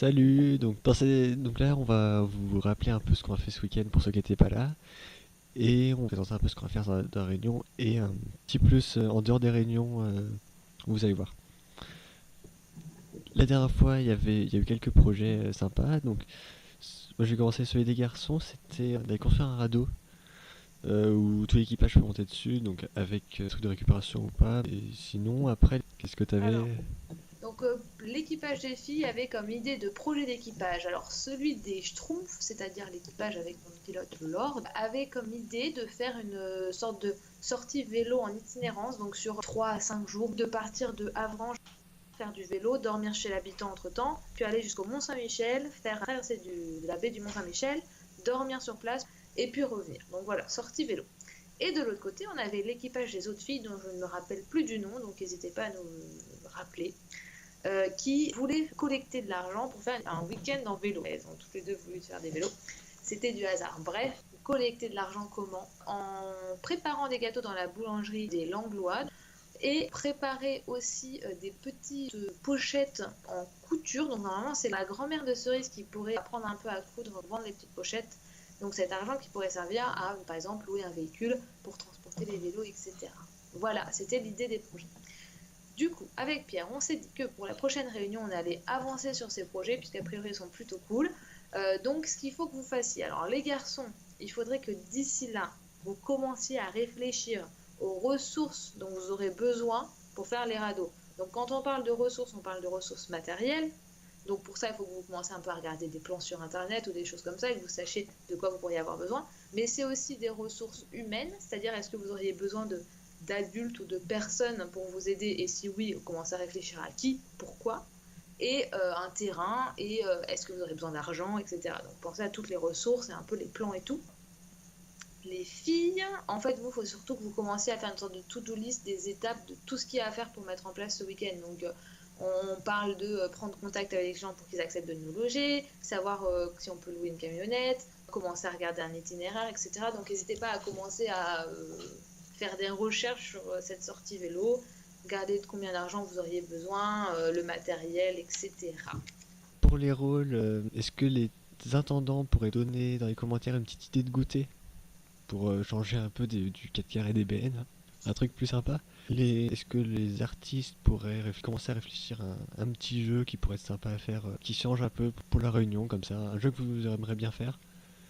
Salut, donc là on va vous rappeler un peu ce qu'on a fait ce week-end pour ceux qui n'étaient pas là, et on va présenter un peu ce qu'on va faire dans la réunion, et un petit plus en dehors des réunions, vous allez voir. La dernière fois il y a eu quelques projets sympas, donc moi j'ai commencé celui des garçons, c'était d'aller construire un radeau, où tout l'équipage peut monter dessus, donc avec truc de récupération ou pas, et sinon après, qu'est-ce que t'avais? Alors, l'équipage des filles avait comme idée de projet d'équipage. Alors, celui des Schtroumpfs, c'est-à-dire l'équipage avec mon pilote Lord, avait comme idée de faire une sorte de sortie vélo en itinérance, donc sur 3 à 5 jours, de partir de Avranches, faire du vélo, dormir chez l'habitant entre-temps, puis aller jusqu'au Mont-Saint-Michel, faire traverser de la baie du Mont-Saint-Michel, dormir sur place, et puis revenir. Donc voilà, sortie vélo. Et de l'autre côté, on avait l'équipage des autres filles, dont je ne me rappelle plus du nom, donc n'hésitez pas à nous rappeler, qui voulaient collecter de l'argent pour faire un week-end en vélo. Elles ont toutes les deux voulu faire des vélos. C'était du hasard. Bref, collecter de l'argent comment? En préparant des gâteaux dans la boulangerie des Langlois et préparer aussi des petites pochettes en couture. Donc normalement, c'est la grand-mère de Cerise qui pourrait apprendre un peu à coudre, vendre les petites pochettes. Donc cet argent qui pourrait servir à, par exemple, louer un véhicule pour transporter les vélos, etc. Voilà, c'était l'idée des projets. Du coup, avec Pierre, on s'est dit que pour la prochaine réunion, on allait avancer sur ces projets, puisqu'a priori, ils sont plutôt cool. Donc, ce qu'il faut que vous fassiez, alors les garçons, il faudrait que d'ici là, vous commenciez à réfléchir aux ressources dont vous aurez besoin pour faire les radeaux. Donc, quand on parle de ressources matérielles. Donc, pour ça, il faut que vous commenciez un peu à regarder des plans sur Internet ou des choses comme ça et que vous sachiez de quoi vous pourriez avoir besoin. Mais c'est aussi des ressources humaines, c'est-à-dire est-ce que vous auriez besoin d'adultes ou de personnes pour vous aider, et si oui, commencez à réfléchir à qui, pourquoi, et un terrain, et est-ce que vous aurez besoin d'argent, etc. Donc pensez à toutes les ressources et un peu les plans et tout. Les filles, en fait, vous, il faut surtout que vous commenciez à faire une sorte de to-do list des étapes de tout ce qu'il y a à faire pour mettre en place ce week-end. Donc, on parle de prendre contact avec les gens pour qu'ils acceptent de nous loger, savoir si on peut louer une camionnette, commencer à regarder un itinéraire, etc. Donc, n'hésitez pas à commencer à faire des recherches sur cette sortie vélo, regarder de combien d'argent vous auriez besoin, le matériel, etc. Pour les rôles, est-ce que les intendants pourraient donner dans les commentaires une petite idée de goûter? Pour changer un peu du 4 carré des BN, hein. Un truc plus sympa. Est-ce que les artistes pourraient commencer à réfléchir à un petit jeu qui pourrait être sympa à faire, qui change un peu pour la réunion, comme ça, un jeu que vous aimeriez bien faire.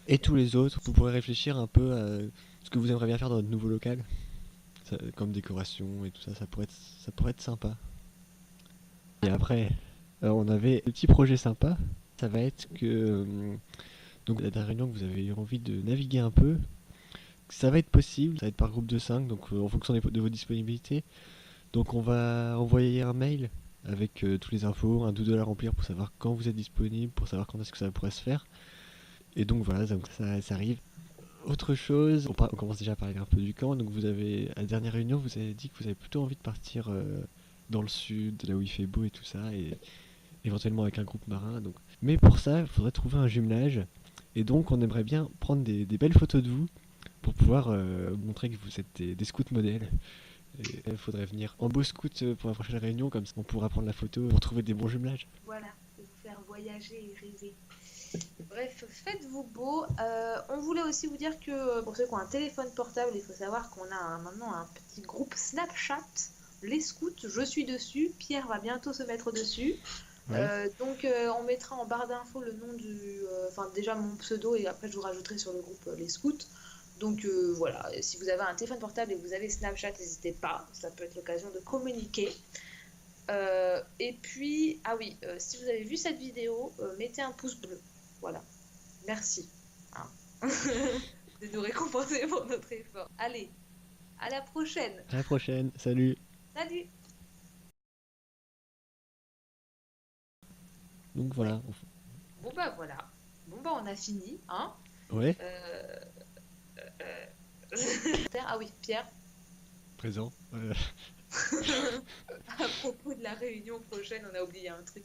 Et tous les autres, vous pourrez réfléchir un peu à ce que vous aimeriez bien faire dans notre nouveau local, comme décoration et tout ça, ça pourrait être sympa. Et après, on avait le petit projet sympa, ça va être que, donc la dernière réunion que vous avez eu envie de naviguer un peu, ça va être possible, ça va être par groupe de 5, donc en fonction de vos disponibilités. Donc on va envoyer un mail avec toutes les infos, un doodle à remplir pour savoir quand vous êtes disponible, pour savoir quand est-ce que ça pourrait se faire. Et donc voilà, donc ça arrive. Autre chose, on commence déjà à parler un peu du camp. Donc vous avez, à la dernière réunion, vous avez dit que vous avez plutôt envie de partir dans le sud, là où il fait beau et tout ça, et éventuellement avec un groupe marin. Donc. Mais pour ça, il faudrait trouver un jumelage. Et donc on aimerait bien prendre des belles photos de vous pour pouvoir montrer que vous êtes des scouts modèles. Il faudrait venir en beau scout pour la prochaine réunion, comme ça on pourra prendre la photo pour trouver des bons jumelages. Voilà, pour vous faire voyager et rêver. Bref, faites-vous beau. On voulait aussi vous dire que pour ceux qui ont un téléphone portable, il faut savoir qu'on a maintenant un petit groupe Snapchat, les scouts, je suis dessus, Pierre va bientôt se mettre dessus. Ouais. On mettra en barre d'infos le nom enfin déjà mon pseudo et après je vous rajouterai sur le groupe les scouts. Donc voilà, si vous avez un téléphone portable et vous avez Snapchat, n'hésitez pas, ça peut être l'occasion de communiquer. Et puis, ah oui, si vous avez vu cette vidéo, mettez un pouce bleu. Voilà, merci, hein, de nous récompenser pour notre effort. Allez, à la prochaine. À la prochaine, salut. Salut. Donc Ouais, voilà. bon bah voilà. Bon bah on a fini, hein. Ouais, Euh, euh, ah oui, Pierre, présent. à propos de la réunion prochaine, on a oublié un truc.